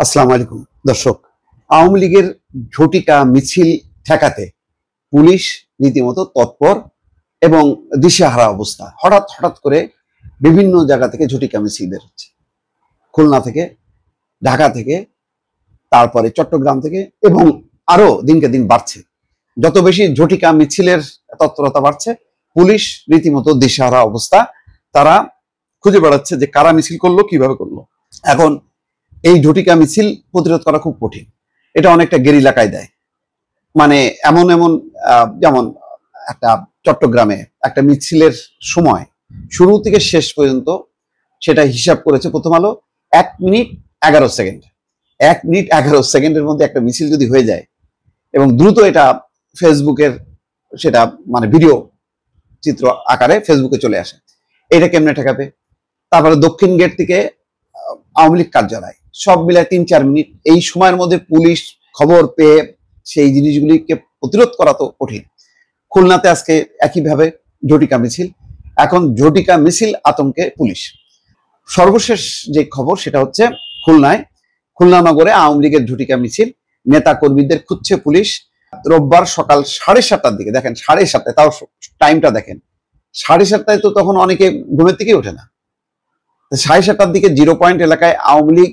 আসসালামু আলাইকুম দর্শক। আওয়ামী লীগের ঝটিকা মিছিল ঠেকাতে পুলিশ রীতিমতো তৎপর এবং দিশেহারা অবস্থা। হঠাৎ হঠাৎ করে বিভিন্ন জায়গা থেকে ঝটিকা মিছিল বের হচ্ছে, খুলনা থেকে, ঢাকা থেকে, তারপরে চট্টগ্রাম থেকে, এবং আরো দিনকে দিন বাড়ছে। যত বেশি ঝটিকা মিছিলের তৎপরতা বাড়ছে, পুলিশ রীতিমতো দিশেহারা অবস্থা। তারা খুঁজে বেড়াচ্ছে যে কারা মিছিল করলো, কিভাবে করলো। এখন এই ঝটিকা মিছিল প্রতিরোধ করা খুব কঠিন। এটা অনেকটা গেরিলা কায়দায়, মানে এমন এমন যেমন একটা চট্টগ্রামে একটা মিছিলের সময় শুরু থেকে শেষ পর্যন্ত সেটা হিসাব করেছে প্রথম আলো 1 মিনিট 11 সেকেন্ড। 1 মিনিট 11 সেকেন্ডের মধ্যে একটা মিছিল যদি হয়ে যায় এবং দ্রুত এটা ফেসবুকের সেটা মানে ভিডিও চিত্র আকারে ফেসবুকে চলে আসে, এটা কেমনে ঠেকাবে? তারপরে দক্ষিণ গেট থেকে আওয়ামী লীগ কার্যালয়, সব মিলায় 3-4 মিনিট। এই সময়ের মধ্যে পুলিশ খবর পেয়ে সেই জিনিসগুলিকে প্রতিরোধ করা তো কঠিন। খুলনাতে আজকে একইভাবে ঝটিকা মিছিল। এখন ঝটিকা মিছিল আতঙ্কে পুলিশ। সর্বশেষ যে খবর সেটা হচ্ছে খুলনা নগরে আওয়ামী লীগের ঝটিকা মিছিল, নেতা কর্মীদের খুঁজছে পুলিশ। রোববার সকাল 7:30টার দিকে, দেখেন 7:30টায়, তাও টাইমটা দেখেন, 7:30টায় তো তখন অনেকে ঘুমের থেকেই ওঠে না। 7:30টার দিকে 0 পয়েন্ট এলাকায় আওয়ামী লীগ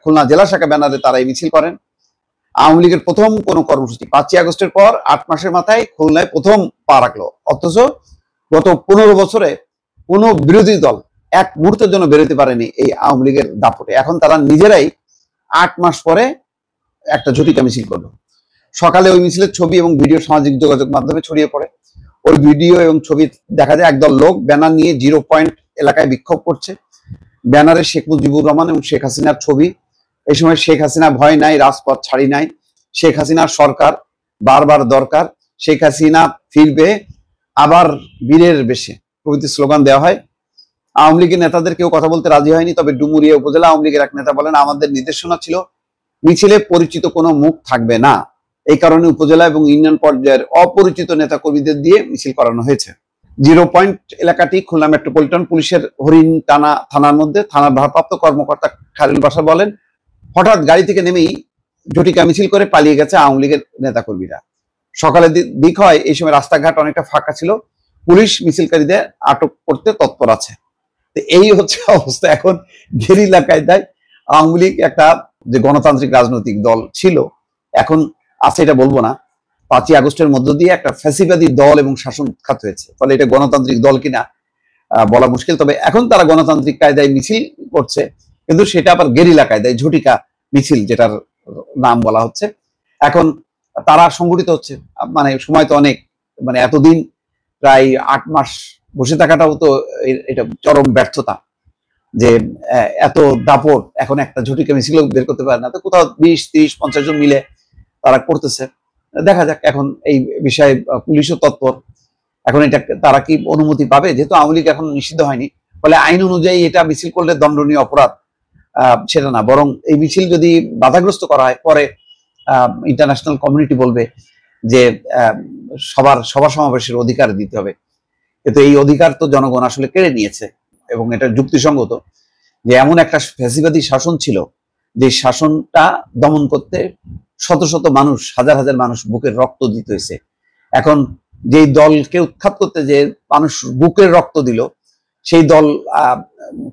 খুলনা জেলা শাখা ব্যানারে তারা এই মিছিল করেন। আওয়ামী লীগের প্রথম কোন কর্মসূচি 5ই আগস্টের পর 8 মাসের মাথায় খুলনায় প্রথম পা রাখলো। অথচ গত 15 বছরে কোনো বিরোধী দল এক মুহূর্তের জন্য বেরোতে পারেনি এই আওয়ামী লীগের দাপটে। এখন তারা নিজেরাই 8 মাস পরে একটা ঝটিকা মিছিল করলো। সকালে ওই মিছিলের ছবি এবং ভিডিও সামাজিক যোগাযোগ মাধ্যমে ছড়িয়ে পড়ে। ওই ভিডিও এবং ছবি দেখা যায় একদল লোক ব্যানার নিয়ে 0 পয়েন্ট এলাকায় বিক্ষোভ করছে। ব্যানারে শেখ মুজিবুর রহমান এবং শেখ হাসিনার ছবি। এই সময় শেখ হাসিনা ভয় নাই, রাজপথ ছাড়ি নাই, শেখ হাসিনার সরকার বারবার দরকার, শেখ হাসিনা ফিরবে আবার বীরের বেশে প্রভৃতি স্লোগান দেওয়া হয়। আওয়ামী লীগের নেতাদের কেউ কথা বলতে রাজি হয়নি। তবে ডুমুরিয়া উপজেলা আওয়ামী লীগের এক নেতা বলেন, আমাদের নির্দেশনা ছিল মিছিলে পরিচিত কোনো মুখ থাকবে না, এই কারণে উপজেলা এবং ইউনিয়ন পর্যায়ের অপরিচিত নেতা কর্মীদের দিয়ে মিছিল করানো হয়েছে। 0 পয়েন্ট এলাকাটি খুলনা মেট্রোপলিটন পুলিশের হরিণ টানা থানার মধ্যে। থানার ভারপ্রাপ্ত কর্মকর্তা খালিল বাশার বলেন, হঠাৎ গাড়ি থেকে নেমেই ঝটিকা মিছিল করে পালিয়ে গেছে আওয়ামী লীগের নেতাকর্মীরা। সকালের দিক হয়, এই সময় রাস্তাঘাট অনেকটা ফাঁকা ছিল, পুলিশ মিছিলকারীদের আটক করতে তৎপর আছে। এই হচ্ছে অবস্থা। এখন গেরিলা কায়দায় আওয়ামী লীগ একটা যে গণতান্ত্রিক রাজনৈতিক দল ছিল, এখন আছে এটা বলবো না, 5ই আগস্টের মধ্য দিয়ে একটা ফ্যাসিবাদী দল এবং শাসন খাত হয়েছে। ফলে এটা গণতান্ত্রিক দল কিনা বলা মুশকিল। তবে এখন তারা গণতান্ত্রিক কায়দায় মিছিল করছে, কিন্তু সেটা আবার গেরিলা কায়দায় ঝটিকা মিছিল যেটার নাম বলা হচ্ছে। এখন তারা সংগঠিত হচ্ছে, মানে সময় তো অনেক, মানে এতদিন প্রায় 8 মাস বসে থাকাটাও তো এটা চরম ব্যর্থতা যে এত দাপট এখন একটা ঝটিকা মিছিল বের করতে পারে না। তো কোথাও 20-30-50 জন মিলে তারা করতেছে। দেখা যাক এখন এই বিষয়ে পুলিশও তৎপর। এখন এটা তারা কি অনুমতি পাবে? যেহেতু আওয়ামী লীগ এখন নিষিদ্ধ হয়নি, ফলে আইন অনুযায়ী এটা মিছিল করলে দণ্ডনীয় অপরাধ সেটা না, বরং এই মিছিল যদি বাধাগ্রস্ত করা হয় পরে ইন্টারন্যাশনাল কমিউনিটি বলবে যে সভা সমাবেশের অধিকার দিতে হবে। কিন্তু এই অধিকার তো জনগণ আসলে কেড়ে নিয়েছে এবং এটা যুক্তিসঙ্গত যে এমন একটা ফ্যাসিবাদী শাসন ছিল যে শাসনটা দমন করতে শত শত মানুষ, হাজার হাজার মানুষ বুকের রক্ত দিতে হয়েছে। এখন যেই দলকে উৎখাত করতে যে মানুষ বুকের রক্ত দিল, সেই দল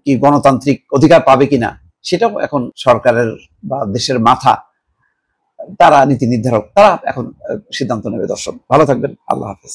কি গণতান্ত্রিক অধিকার পাবে কিনা সেটাও এখন সরকারের বা দেশের মাথা, তারা নীতি নির্ধারক, তারা এখন সিদ্ধান্ত নেবে। দর্শক ভালো থাকবেন, আল্লাহ হাফেজ।